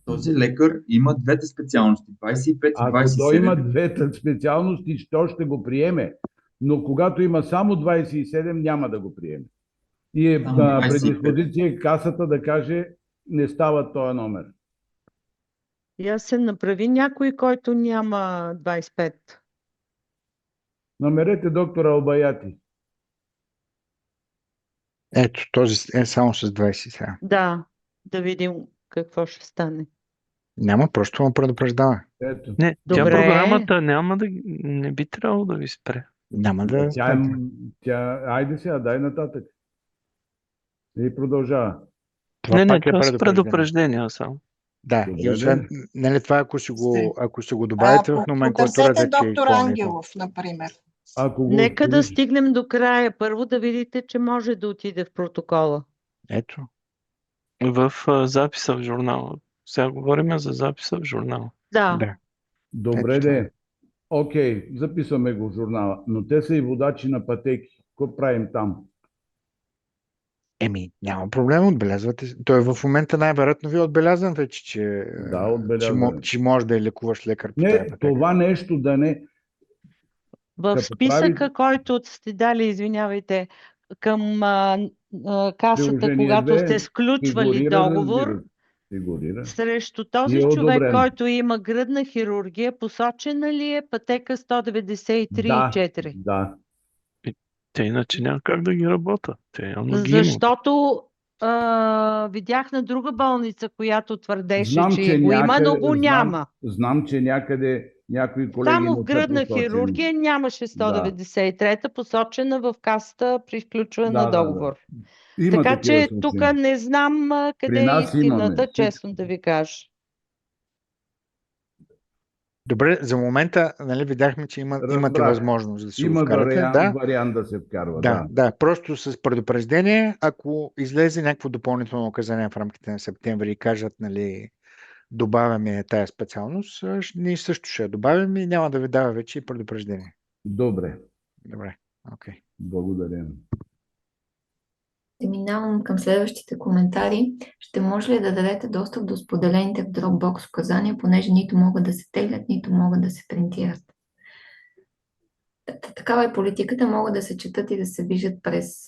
Този лекар има двете специалности, 25 и Ако той 27. има двете специалности, то ще го приеме. Но когато има само 27, няма да го приеме. И е Само 25. предиспозиция касата да каже, не става този номер. Я се направи някой, който няма 25. Намерете доктора Албаяти. Ето, този е само с 27. Да, да видим какво ще стане. Няма, просто му предупреждава. Ето. Не, Добре. програмата не би трябвало да ви спре. Няма да... Айде сега, дай нататък. И продължава. Това пак е Това с предупреждение. предупреждения само. Да, Добре, и освен, нали, това ако си го добавите в номенклатура, Потърсете вече е доктор изпълнител. Ангелов, например. Ако го Нека да отвориш- стигнем до края. Първо да видите, че може да отиде в протокола. Ето. В записа в журнала. Сега говорим за записа в журнала. Да. Да. Добре, Ето това. де. Окей, записваме го в журнала. Но те са и водачи на пътеки. Какво правим там? Няма проблем, отбелязвате. Той в момента най-вероятно ви е отбелязан вече, че, Да, отбелязан. че може да лекуваш лекар по Не, тази пътека. това нещо да не... В Като списъка, който сте дали, извинявайте, към касата, Приложение когато 2 сте сключвали фигурира, договор, разбира се. Фигурира. срещу този И е човек, одобрен. който има гръдна хирургия, посочена ли е пътека 193,4? Да. Те иначе няма как да ги работят. Те явно ги имат. Защото видях на друга болница, която твърдеше, Знам, че го има, но го няма. Знам, че някъде някои колеги Само не в са гръдна посочени. хирургия нямаше 193-та, посочена в касата при включване Да, на да, договор. Има Така такива че случаи. тук не знам къде При е нас имаме истината, всички. честно да ви кажа. Добре, за момента, нали, видяхме, че имате Разбрах. възможност да се го Има вкарате. Да, вариант да се вкарва. да, просто с предупреждение, ако излезе някакво допълнително указание в рамките на септември и кажат, нали, добавяме тая специалност, ние също ще я добавим и няма да ви дава вече и предупреждение. Добре. Добре, окей. Благодаря. Минавам към следващите коментари. Ще може ли да дадете достъп до споделените в Dropbox указания, понеже нито могат да се теглят, нито могат да се принтират? Такава е политиката, могат да се четат и да се виждат през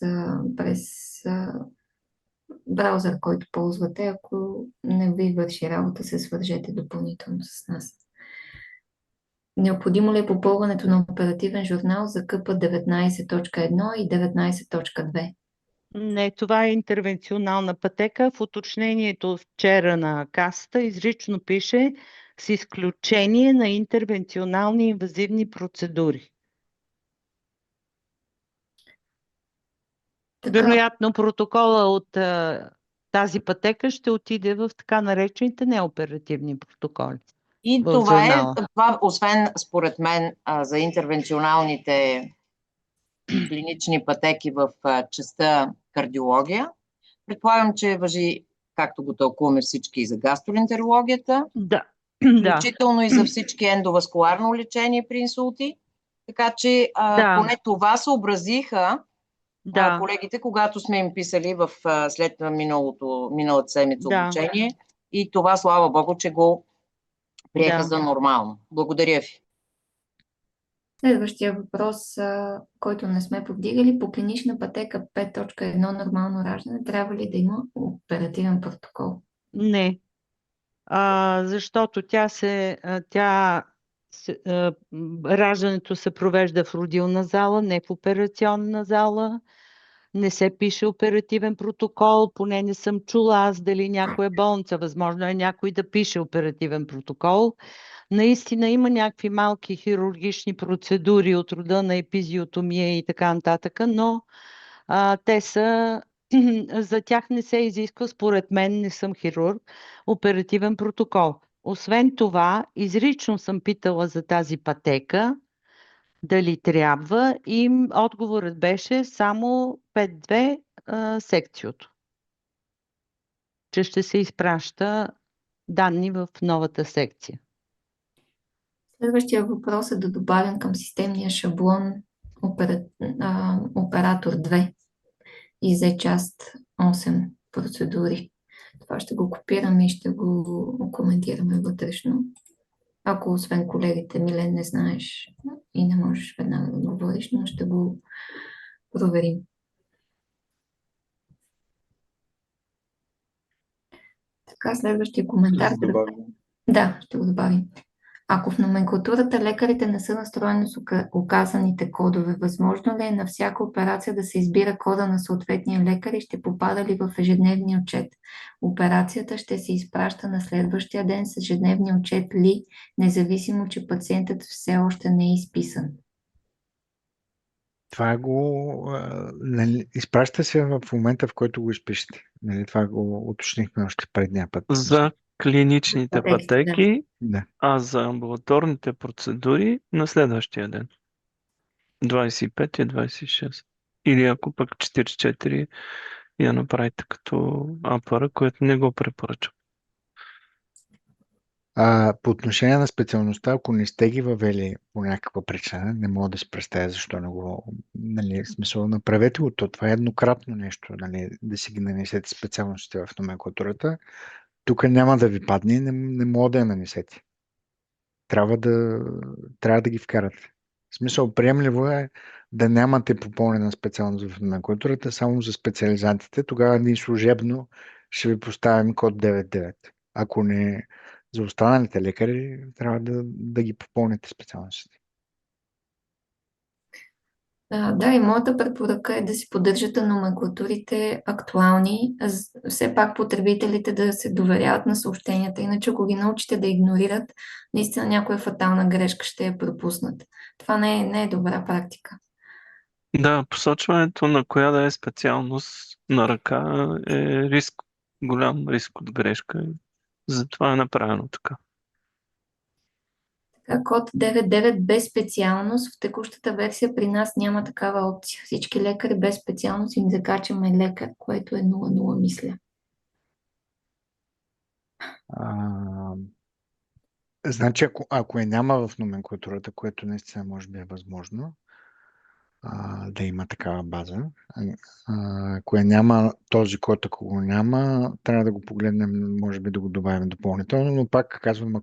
браузър, който ползвате. Ако не ви върши работа, се свържете допълнително с нас. Необходимо ли е попълването на оперативен журнал за КП 19.1 и 19.2? Не, това е интервенционална пътека. В уточнението вчера на касата изрично пише с изключение на интервенционални инвазивни процедури. Така, Вероятно протокола от тази пътека ще отиде в така наречените неоперативни протоколи И в това журнала. освен според мен за интервенционалните клинични пътеки в частта кардиология, предполагам, че важи, както го тълкуваме всички, и за гастроентерологията, Да, да, включително и за всички ендоваскуларно лечение при инсулти. Така че да, поне това съобразиха да, колегите, когато сме им писали след миналата седмица да, обучение. И това, слава Богу, че го приеха да. за нормално. Благодаря ви. Следващия въпрос, който не сме повдигали, по клинична пътека 5.1 нормално раждане, трябва ли да има оперативен протокол? Не. Защото раждането се провежда в родилна зала, не в операционна зала. Не се пише оперативен протокол, поне не съм чула аз дали някоя болница. Възможно е някой да пише оперативен протокол. Наистина има някакви малки хирургични процедури от рода на епизиотомия и така нататък, но те са за тях не се изисква, според мен, не съм хирург, оперативен протокол. Освен това, изрично съм питала за тази пътека, дали трябва, и отговорът беше само 5.2 секциото, че ще се изпраща данни в новата секция. Следващия въпрос е да добавим към системния шаблон оператор 2 и за част 8 процедури. Това ще го копираме и ще го коментираме вътрешно. Ако освен колегите, Милен, не знаеш и не можеш веднага да говориш, но ще го проверим. Така, следващия коментар. Ще го добавим. Да, ще го добавим. Ако в номенклатурата лекарите не са настроени с указаните кодове, възможно ли е на всяка операция да се избира кода на съответния лекар и ще попада ли в ежедневния отчет? Операцията ще се изпраща на следващия ден с ежедневния отчет ли, независимо, че пациентът все още не е изписан? Това изпраща се в момента, в който го изпишете. Нали, това го уточнихме още предния път. За клиничните пътеки, Да. а за амбулаторните процедури на следващия ден. 25 и 26. Или ако пък 44 я направите като апара, което не го препоръчвам. По отношение на специалността, ако не сте ги въвели по някаква причина, не мога да си представя защо не го, нали, смисъл, направете го. Това е еднократно нещо, нали, да си ги нанесете специалностите в номенклатурата. Тук няма да ви падне, не мога да я нанесете. Трябва да ги вкарате. В смисъл, приемливо е да нямате попълнена специалност в номенклатурата, само за специализантите. Тогава ние служебно ще ви поставим код 99. Ако не, за останалите лекари трябва да ги попълните специалностите. Да, и моята препоръка е да си поддържате номенклатурите актуални, все пак потребителите да се доверяват на съобщенията, иначе ако ги научите да игнорират, наистина някоя фатална грешка ще я пропуснат. Това не е добра практика. Да, посочването на коя да е специалност на ръка е голям риск от грешка. Затова е направено така. Код 99 без специалност. В текущата версия при нас няма такава опция. Всички лекари без специалност им закачаме лекар, което е 0,0, мисля. Значи, ако няма в номенклатурата, което наистина може би е възможно, да има такава база. Ако няма този код, ако го няма, трябва да го погледнем, може би да го добавим допълнително, но пак казвам,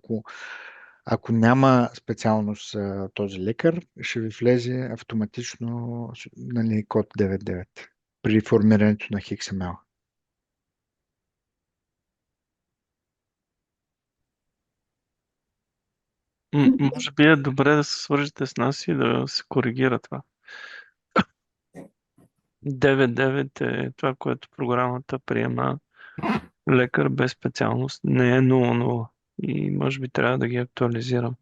ако няма специалност този лекар, ще ви влезе автоматично, нали, код 99 при формирането на XML. Може би е добре да се свържете с нас и да се коригира това. 9.9 е това, което програмата приема лекар без специалност. Не е 0.0 и може би трябва да ги актуализирам.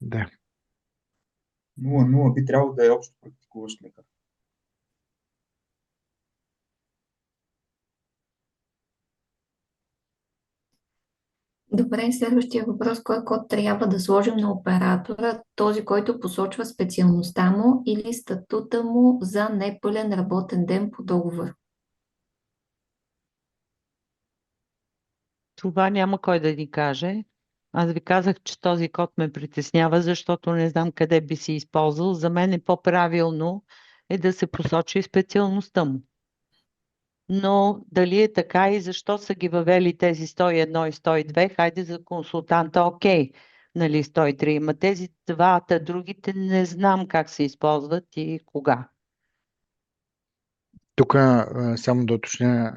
Да. 0.0 би трябвало да е общо практикуващ лекар. Добре, следващия въпрос. Кой код трябва да сложим на оператора? Този, който посочва специалността му или статута му за непълен работен ден по договор? Това няма кой да ни каже. Аз ви казах, че този код ме притеснява, защото не знам къде би си използвал. За мен е по-правилно да се посочи специалността му. Но дали е така и защо са ги въвели тези 101 и 102, хайде за консултанта, окей, нали 103, има тези двата, другите не знам как се използват и кога. Тук само да уточня,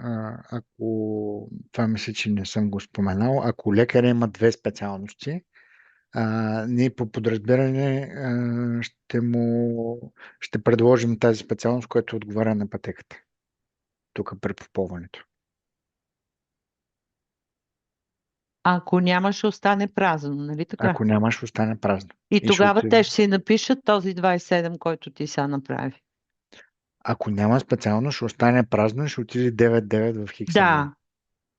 ако това мисля, че не съм го споменал, ако лекаря има две специалности, ние по подразбиране ще предложим тази специалност, която отговаря на пътеката. Тук при попълването. Ако няма, ще остане празно, нали така? Ако няма, ще остане празно. И ще тогава отиде- те ще си напишат този 27, който ти са направи. Ако няма специалност, ще остане празно и ще отиде 9-9 в хикса. Да.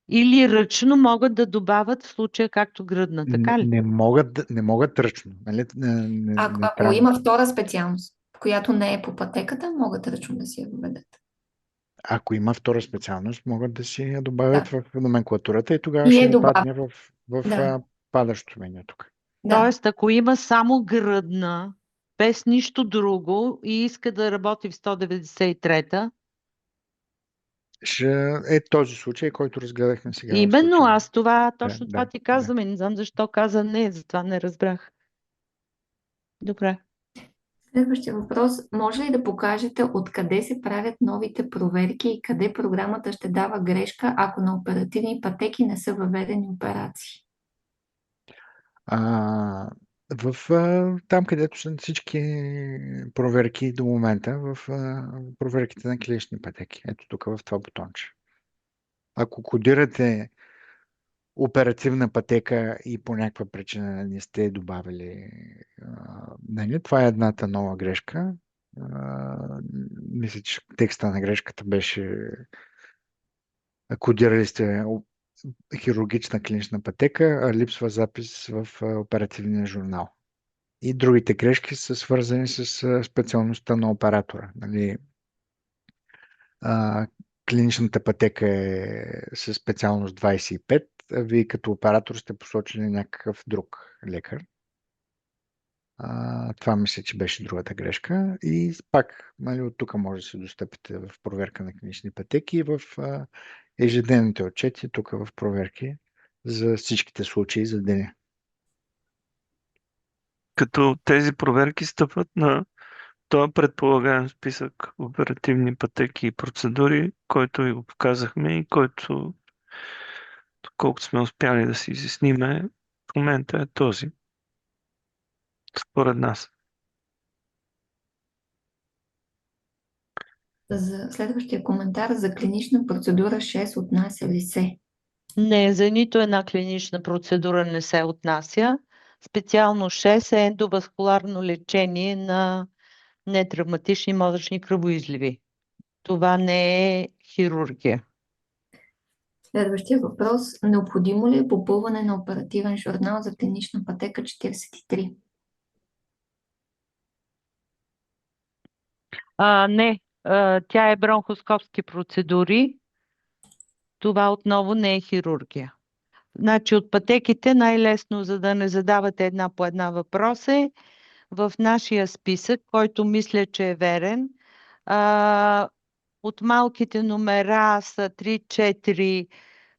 Или ръчно могат да добавят в случая както гръдна, така ли? Не могат ръчно. Нали? Ако трябва. има втора специалност, която не е по пътеката, могат ръчно да си я въведат. Ако има втора специалност, могат да си я добавят Да. в номенклатурата и тогава И ще е им падне в Да. падащото меню тук. Да. Тоест, ако има само гръдна, без нищо друго и иска да работи в 193-та, Ще е този случай, който разгледахме сега. в именно случая. аз точно това да, ти казвам и не знам защо каза не, затова не разбрах. Добре. Следващия въпрос. Може ли да покажете откъде се правят новите проверки и къде програмата ще дава грешка, ако на оперативни пътеки не са въведени операции? Там, където са всички проверки до момента, в проверките на клинични пътеки. Ето тук в това бутонче. Ако кодирате оперативна пътека и по някаква причина не сте добавили, нали, това е едната нова грешка. Мисля, че текста на грешката беше кодирали сте хирургична клинична пътека, а липсва запис в оперативния журнал. И другите грешки са свързани с специалността на оператора. Нали, клиничната пътека е със специалност 25, а вие като оператор сте посочили някакъв друг лекар. Това мисля, че беше другата грешка. И пак, нали, от тук може да се достъпите в проверка на клинични пътеки и в ежедневните отчети, тук в проверки за всичките случаи за деня. Като тези проверки стъпват на този предполагаем списък оперативни пътеки и процедури, който ви го показахме и който, колкото сме успяли да си изясниме, в момента е този. Според нас. За следващия коментар за клинична процедура 6 отнася ли се? Не, за нито една клинична процедура не се отнася. Специално 6 е ендоваскуларно лечение на нетравматични мозъчни кръвоизливи. Това не е хирургия. Следващия въпрос. Необходимо ли е попълване на оперативен журнал за клинична пътека 43? Не, тя е бронхоскопски процедури. Това отново не е хирургия. Значи от пътеките най-лесно, за да не задавате една по една въпрос е в нашия списък, който мисля, че е верен. От малките номера са 3-4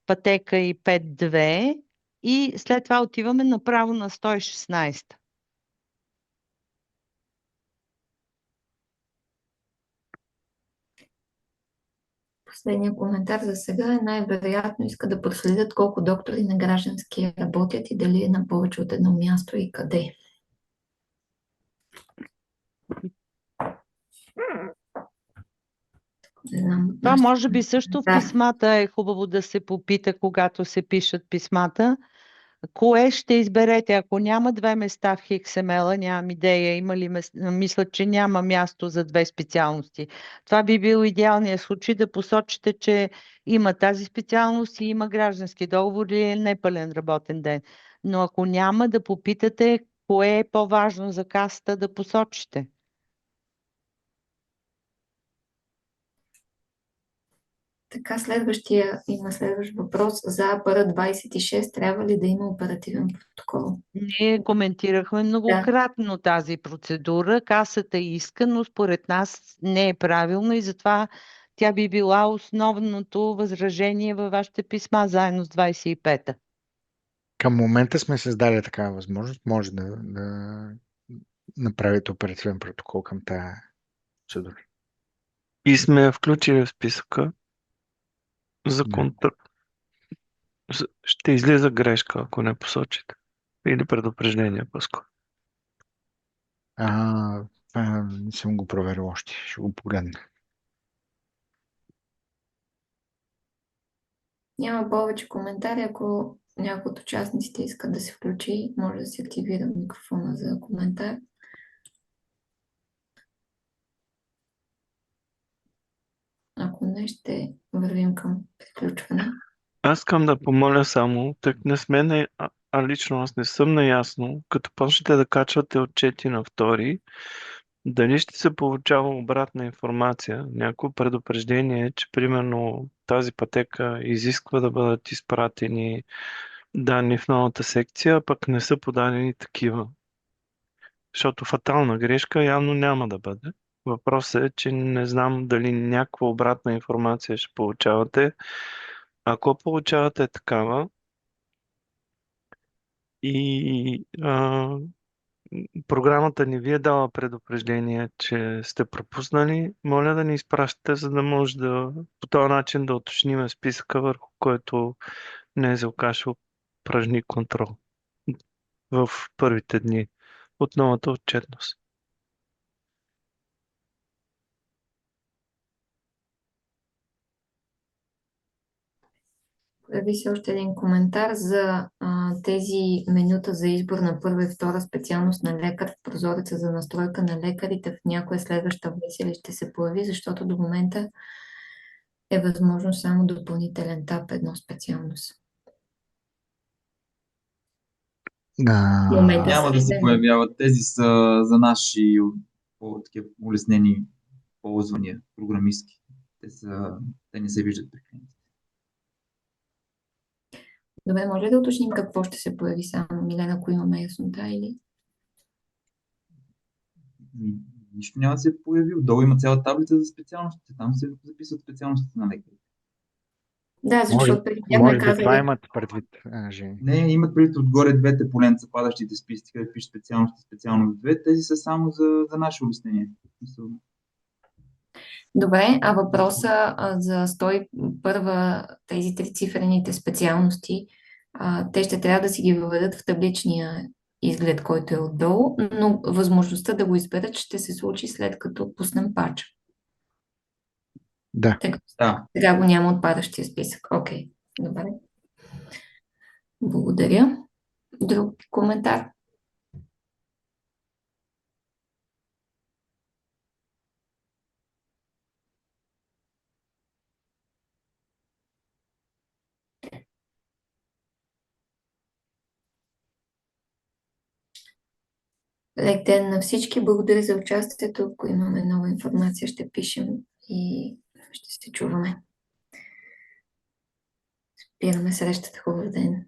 пътека и 5-2 и след това отиваме направо на 116. Последният коментар за сега е най-вероятно иска да проследят колко доктори на граждански работят и дали е на повече от едно място и къде. Не знам. Това може би също в писмата е хубаво да се попита, когато се пишат писмата, Кое ще изберете? Ако няма две места в XML, нямам идея, има ли мисля, че няма място за две специалности. Това би бил идеалният случай да посочите, че има тази специалност и има граждански договор или непълен работен ден. Но ако няма, да попитате кое е по-важно за касата да посочите. Така, има следващ въпрос. За АПР 26 трябва ли да има оперативен протокол? Ние коментирахме многократно тази процедура. Касата иска, но според нас не е правилно и затова тя би била основното възражение във вашите писма, заедно с 25-та. Към момента сме създали такава възможност. Може да направите оперативен протокол към тази процедура. И сме я включили в списъка за Да. контрол. Ще излиза грешка, ако не посочите. Или предупреждение по-скоро. Не съм го проверил още. Ще го погледна. Няма повече коментари. Ако някой от участниците иска да се включи, може да се активира микрофона за коментар. Ако не, ще вървим към приключване. Аз искам да помоля само, так не сме, лично аз не съм наясно, като почнете да качвате отчети на втори, дали ще се получава обратна информация, някакво предупреждение, че примерно тази пътека изисква да бъдат изпратени данни в новата секция, а пък не са подадени такива. Защото фатална грешка явно няма да бъде. Въпросът е, че не знам дали някаква обратна информация ще получавате. Ако получавате такава и програмата не ви е дала предупреждение, че сте пропуснали, моля да ни изпращате, за да може да по този начин да уточним списъка, върху който НЗОК ще упражни контрол в първите дни от новата отчетност. Появи се още един коментар за тези менюта за избор на първа и втора специалност на лекар в прозореца за настройка на лекарите в някоя следваща версия ли ще се появи, защото до момента е възможно само допълнителен таб едно специалност. В момента Няма да се появяват. Тези са за наши по-такива улеснени ползвания, програмистки. Те не се виждат при клиентите. Добре, може ли да уточним какво ще се появи само, Милена, ако имаме яснота или? Нищо няма да се появи. Отдолу има цяла таблица за специалностите. Там се записват специалностите на лекарите. Да, защото преди бяхме Може би това казали, имат предвид, Жени. Не, имат предвид отгоре двете поленца, падащите списъци, където пише специалности, специалност 2. Тези са само за наше улеснение. добре, а въпроса за 101, тези трицифрените специалности, те ще трябва да си ги въведат в табличния изглед, който е отдолу, но възможността да го изберат ще се случи след като пуснем патча. Да. Сега го няма отпадащия списък. Окей, добре. Благодаря. Друг коментар? Лек ден на всички. Благодаря за участието. Ако имаме нова информация, ще пишем и ще се чуваме. Спираме срещата. Хубав ден.